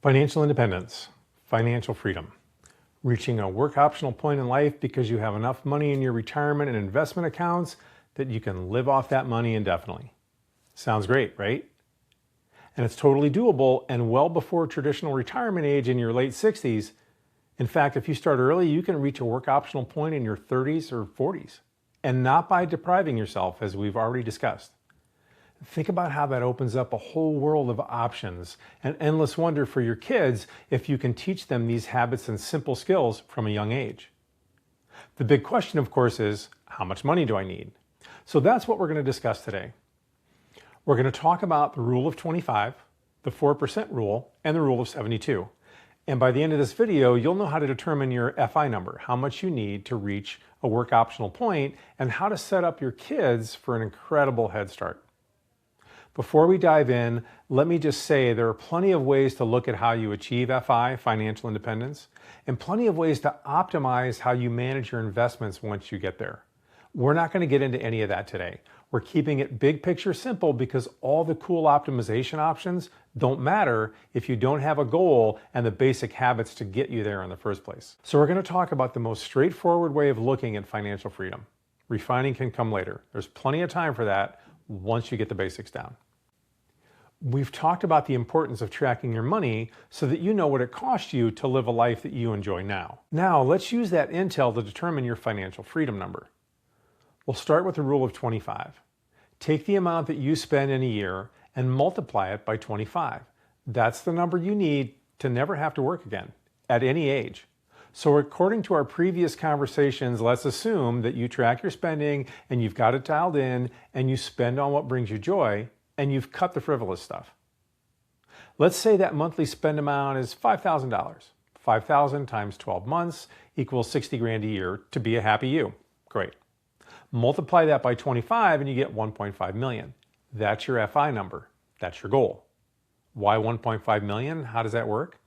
Financial independence, financial freedom, reaching a work optional point in life because you have enough money in your retirement and investment accounts that you can live off that money indefinitely. Sounds great, right? And it's totally doable and well before traditional retirement age in your late 60s. In fact, if you start early, you can reach a work optional point in your 30s or 40s, and not by depriving yourself, as we've already discussed. Think about how that opens up a whole world of options and endless wonder for your kids if you can teach them these habits and simple skills from a young age. The big question, of course, is how much money do I need? So that's what we're going to discuss today. We're going to talk about the rule of 25, the 4% rule, and the rule of 72. And by the end of this video, you'll know how to determine your FI number, how much you need to reach a work optional point, and how to set up your kids for an incredible head start. Before we dive in, let me just say there are plenty of ways to look at how you achieve FI, financial independence, and plenty of ways to optimize how you manage your investments once you get there. We're not going to get into any of that today. We're keeping it big picture simple because all the cool optimization options don't matter if you don't have a goal and the basic habits to get you there in the first place. So we're going to talk about the most straightforward way of looking at financial freedom. Refining can come later. There's plenty of time for that once you get the basics down. We've talked about the importance of tracking your money so that you know what it costs you to live a life that you enjoy now. Now, let's use that intel to determine your financial freedom number. We'll start with the rule of 25. Take the amount that you spend in a year and multiply it by 25. That's the number you need to never have to work again, at any age. So according to our previous conversations, let's assume that you track your spending and you've got it dialed in and you spend on what brings you joy, and you've cut the frivolous stuff. Let's say that monthly spend amount is $5,000. $5,000 times 12 months equals 60 grand a year to be a happy you. Great. Multiply that by 25 and you get 1.5 million. That's your FI number. That's your goal. Why 1.5 million? How does that work?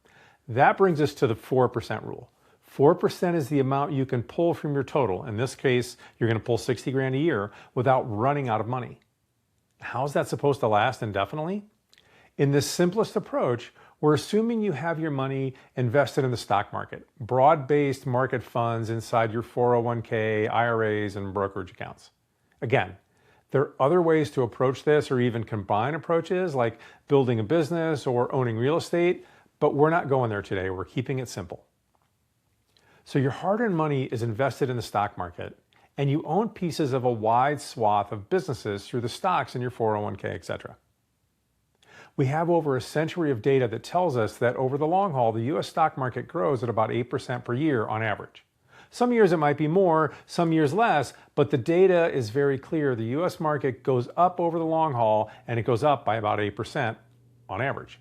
That brings us to the 4% rule. 4% is the amount you can pull from your total. In this case, you're going to pull 60 grand a year without running out of money. How's that supposed to last indefinitely? In this simplest approach, we're assuming you have your money invested in the stock market, broad-based market funds inside your 401k, IRAs, and brokerage accounts. Again, there are other ways to approach this or even combine approaches like building a business or owning real estate, but we're not going there today. We're keeping it simple. So your hard-earned money is invested in the stock market, and you own pieces of a wide swath of businesses through the stocks in your 401k, etc. We have over a century of data that tells us that over the long haul, the US stock market grows at about 8% per year on average. Some years it might be more, some years less, but the data is very clear. The US market goes up over the long haul, and it goes up by about 8% on average.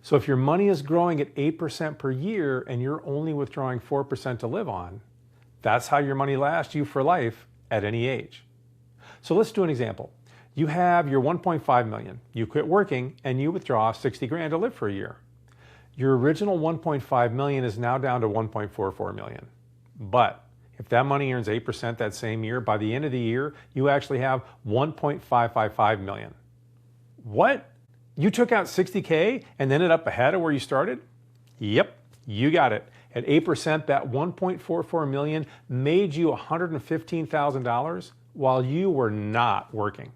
So if your money is growing at 8% per year and you're only withdrawing 4% to live on, that's how your money lasts you for life at any age. So let's do an example. You have your 1.5 million. You quit working and you withdraw 60 grand to live for a year. Your original 1.5 million is now down to 1.44 million. But if that money earns 8% that same year, by the end of the year, you actually have 1.555 million. What? You took out 60K and ended up ahead of where you started? Yep, you got it. At 8%, that 1.44 million made you $115,000 while you were not working.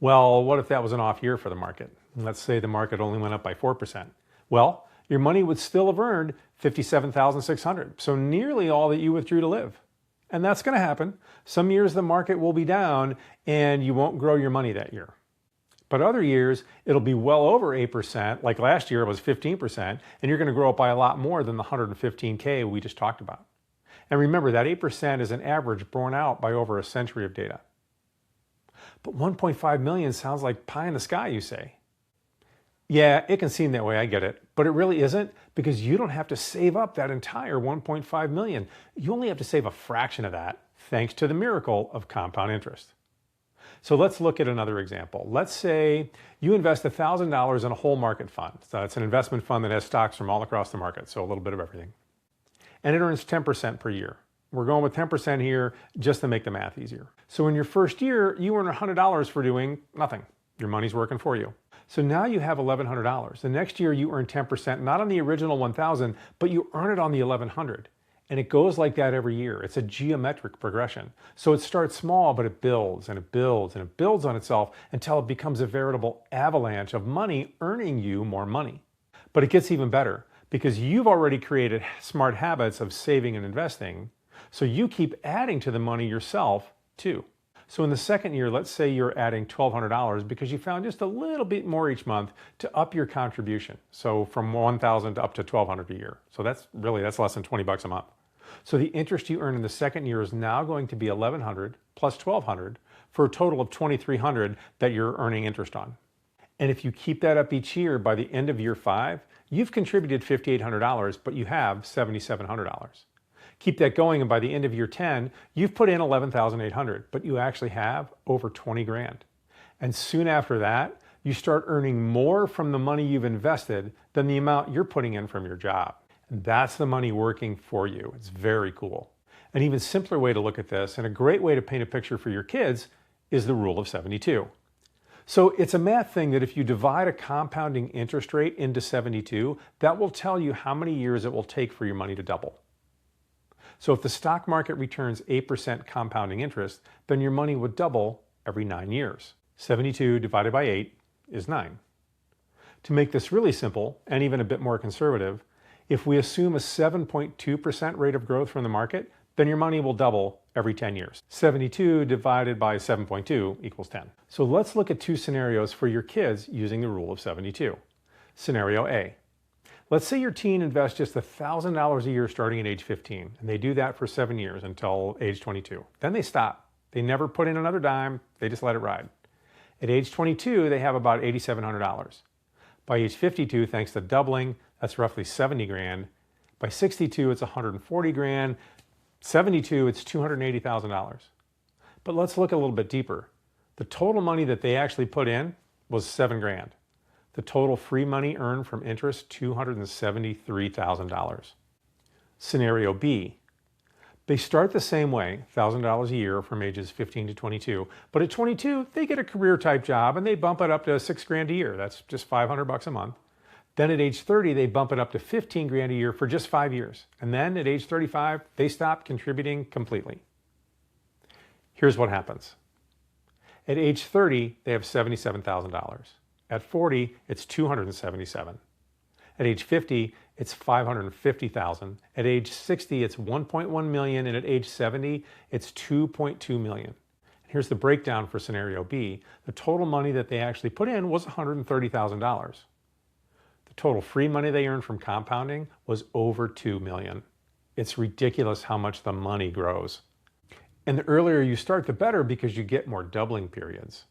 Well, what if that was an off year for the market? Let's say the market only went up by 4%. Well, your money would still have earned $57,600, so nearly all that you withdrew to live. And that's going to happen. Some years the market will be down and you won't grow your money that year. But other years, it'll be well over 8%, like last year it was 15%, and you're going to grow up by a lot more than the 115K we just talked about. And remember, that 8% is an average borne out by over a century of data. But 1.5 million sounds like pie in the sky, you say. Yeah, it can seem that way, I get it, but it really isn't, because you don't have to save up that entire 1.5 million. You only have to save a fraction of that, thanks to the miracle of compound interest. So let's look at another example. Let's say you invest $1,000 in a whole market fund. So it's an investment fund that has stocks from all across the market, so a little bit of everything. And it earns 10% per year. We're going with 10% here just to make the math easier. So in your first year, you earn $100 for doing nothing. Your money's working for you. So now you have $1,100. The next year you earn 10%, not on the original 1,000, but you earn it on the 1,100. And it goes like that every year. It's a geometric progression. So it starts small, but it builds and it builds and it builds on itself until it becomes a veritable avalanche of money earning you more money. But it gets even better because you've already created smart habits of saving and investing. So you keep adding to the money yourself too. So in the second year, let's say you're adding $1,200 because you found just a little bit more each month to up your contribution. So from $1,000 to up to $1,200 a year. So that's less than $20 a month. So the interest you earn in the second year is now going to be $1,100 plus $1,200 for a total of $2,300 that you're earning interest on. And if you keep that up each year, by the end of year 5, you've contributed $5,800, but you have $7,700. Keep that going, and by the end of year 10, you've put in $11,800, but you actually have over 20 grand. And soon after that, you start earning more from the money you've invested than the amount you're putting in from your job. And that's the money working for you. It's very cool. An even simpler way to look at this, and a great way to paint a picture for your kids, is the rule of 72. So it's a math thing that if you divide a compounding interest rate into 72, that will tell you how many years it will take for your money to double. So if the stock market returns 8% compounding interest, then your money would double every 9 years. 72 divided by 8 is 9. To make this really simple, and even a bit more conservative, if we assume a 7.2% rate of growth from the market, then your money will double every 10 years. 72 divided by 7.2 equals 10. So let's look at 2 scenarios for your kids using the rule of 72. Scenario A. Let's say your teen invests just $1,000 a year starting at age 15, and they do that for 7 years until age 22. Then they stop. They never put in another dime, they just let it ride. At age 22, they have about $8,700. By age 52, thanks to doubling, that's roughly 70 grand. By 62, it's 140 grand. 72, it's $280,000. But let's look a little bit deeper. The total money that they actually put in was 7 grand. The total free money earned from interest, $273,000. Scenario B. They start the same way, $1,000 a year from ages 15 to 22, but at 22, they get a career type job and they bump it up to 6 grand a year. That's just $500 a month. Then at age 30, they bump it up to 15 grand a year for just 5 years. And then at age 35, they stop contributing completely. Here's what happens. At age 30, they have $77,000. At 40, it's $277,000. At age 50, it's $550,000. At age 60, it's $1.1 million, and at age 70, it's $2.2 million. Here's the breakdown for scenario B. The total money that they actually put in was $130,000. The total free money they earned from compounding was over $2 million. It's ridiculous how much the money grows. And the earlier you start, the better, because you get more doubling periods.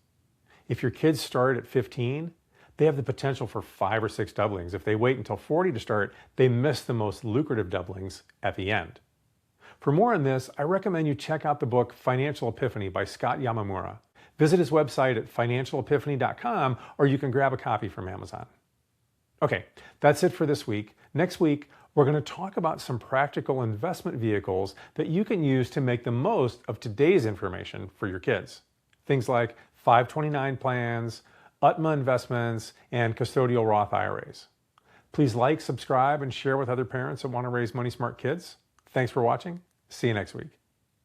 If your kids start at 15, they have the potential for 5 or 6 doublings. If they wait until 40 to start, they miss the most lucrative doublings at the end. For more on this, I recommend you check out the book Financial Epiphany by Scott Yamamura. Visit his website at financialepiphany.com, or you can grab a copy from Amazon. Okay, that's it for this week. Next week, we're going to talk about some practical investment vehicles that you can use to make the most of today's information for your kids. Things like 529 plans, UTMA investments, and custodial Roth IRAs. Please like, subscribe, and share with other parents that want to raise money smart kids. Thanks for watching. See you next week.